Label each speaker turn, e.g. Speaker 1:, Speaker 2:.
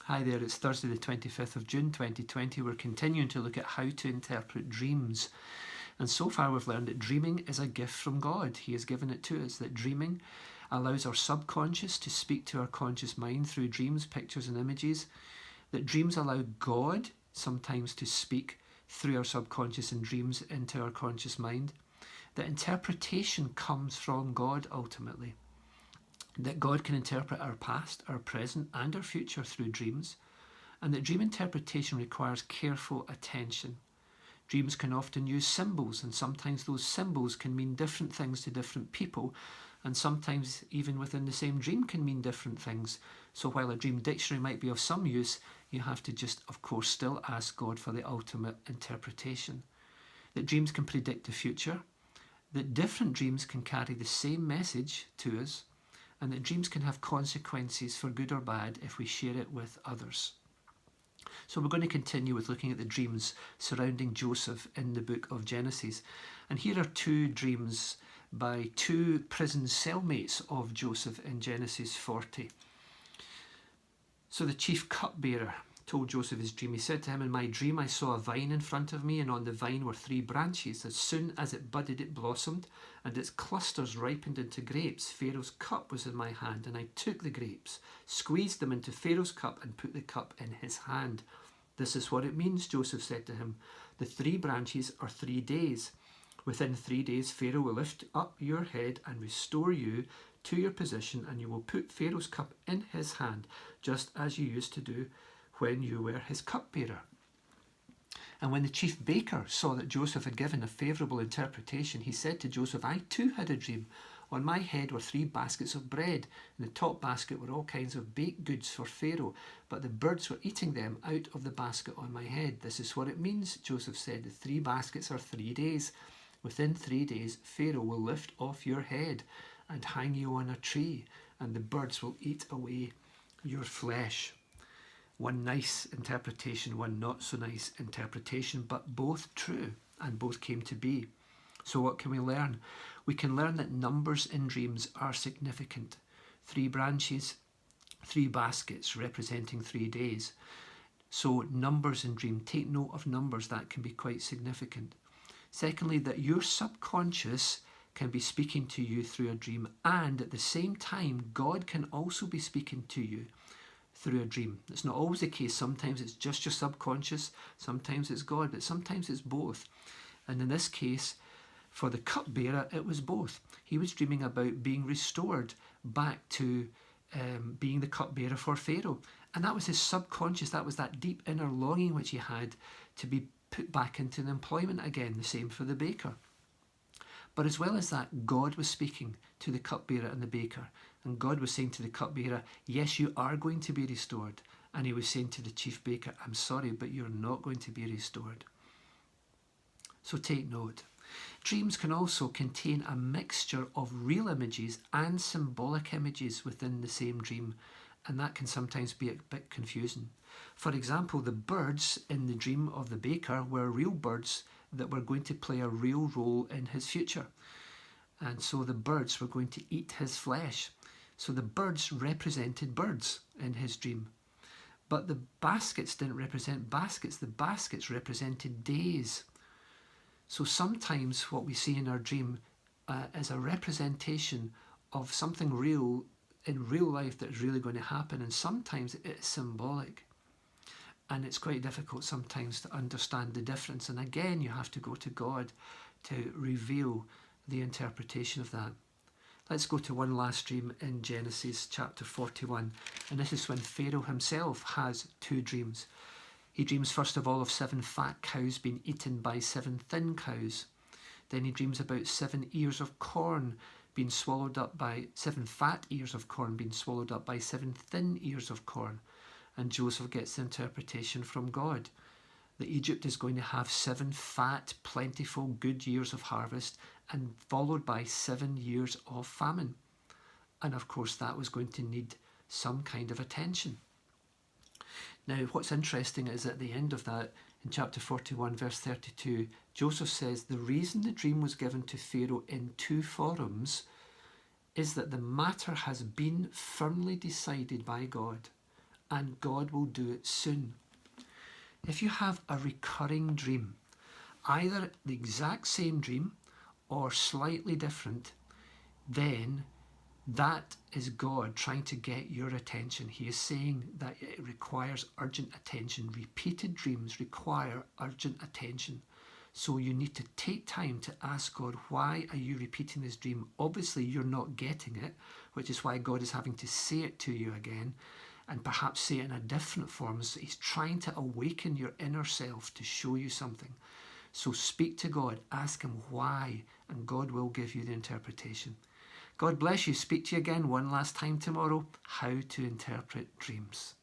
Speaker 1: Hi there, it's Thursday the 25th of June 2020. We're continuing to look at how to interpret dreams. And so far we've learned that dreaming is a gift from God. He has given it to us, that dreaming allows our subconscious to speak to our conscious mind through dreams, pictures and images. That dreams allow God sometimes to speak through our subconscious and dreams into our conscious mind. That interpretation comes from God ultimately. That God can interpret our past, our present and our future through dreams, and that dream interpretation requires careful attention. Dreams can often use symbols, and sometimes those symbols can mean different things to different people, and sometimes even within the same dream can mean different things. So while a dream dictionary might be of some use, you have to just, of course, still ask God for the ultimate interpretation. That dreams can predict the future, that different dreams can carry the same message to us, and that dreams can have consequences for good or bad if we share it with others. So we're going to continue with looking at the dreams surrounding Joseph in the book of Genesis. And here are two dreams by two prison cellmates of Joseph in Genesis 40. So the chief cupbearer told Joseph his dream. He said to him, "In my dream I saw a vine in front of me, and on the vine were 3 branches. As soon as it budded, it blossomed, and its clusters ripened into grapes. Pharaoh's cup was in my hand, and I took the grapes, squeezed them into Pharaoh's cup, and put the cup in his hand." "This is what it means," Joseph said to him. "The 3 branches are 3 days. Within 3 days Pharaoh will lift up your head and restore you to your position, and you will put Pharaoh's cup in his hand, just as you used to do when you were his cupbearer." And when the chief baker saw that Joseph had given a favourable interpretation, he said to Joseph, "I too had a dream. On my head were 3 baskets of bread. In the top basket were all kinds of baked goods for Pharaoh, but the birds were eating them out of the basket on my head." "This is what it means," Joseph said. "The 3 baskets are 3 days. Within 3 days Pharaoh will lift off your head and hang you on a tree, and the birds will eat away your flesh." One nice interpretation, one not so nice interpretation, but both true, and both came to be. So what can we learn? We can learn that numbers in dreams are significant. 3 branches, 3 baskets representing 3 days. So numbers in dream, take note of numbers, that can be quite significant. Secondly, that your subconscious can be speaking to you through a dream, and at the same time God can also be speaking to you through a dream. It's not always the case. Sometimes it's just your subconscious, sometimes it's God, but sometimes it's both. And in this case, for the cupbearer, it was both. He was dreaming about being restored back to being the cupbearer for Pharaoh. And that was his subconscious, that was that deep inner longing which he had to be put back into the employment again. The same for the baker. But as well as that, God was speaking to the cupbearer and the baker. And God was saying to the cupbearer, "Yes, you are going to be restored." And he was saying to the chief baker, "I'm sorry, but you're not going to be restored." So take note. Dreams can also contain a mixture of real images and symbolic images within the same dream. And that can sometimes be a bit confusing. For example, the birds in the dream of the baker were real birds that were going to play a real role in his future. And so the birds were going to eat his flesh. So the birds represented birds in his dream. But the baskets didn't represent baskets. The baskets represented days. So sometimes what we see in our dream is a representation of something real in real life that is really going to happen. And sometimes it's symbolic. And it's quite difficult sometimes to understand the difference. And again, you have to go to God to reveal the interpretation of that. Let's go to one last dream in Genesis chapter 41. And this is when Pharaoh himself has 2 dreams. He dreams first of all of 7 fat cows being eaten by 7 thin cows. Then he dreams about 7 ears of corn being swallowed up by 7 fat ears of corn being swallowed up by 7 thin ears of corn. And Joseph gets the interpretation from God that Egypt is going to have 7 fat, plentiful, good years of harvest, and followed by 7 years of famine. And of course that was going to need some kind of attention. Now what's interesting is at the end of that, in chapter 41 verse 32, Joseph says the reason the dream was given to Pharaoh in 2 forums is that the matter has been firmly decided by God, and God will do it soon. If you have a recurring dream, either the exact same dream or slightly different, then that is God trying to get your attention. He is saying that it requires urgent attention. Repeated dreams require urgent attention. So you need to take time to ask God, why are you repeating this dream? Obviously, you're not getting it, which is why God is having to say it to you again, and perhaps say it in a different form. So he's trying to awaken your inner self to show you something. So speak to God, ask him why, and God will give you the interpretation. God bless you. Speak to you again one last time tomorrow. How to interpret dreams.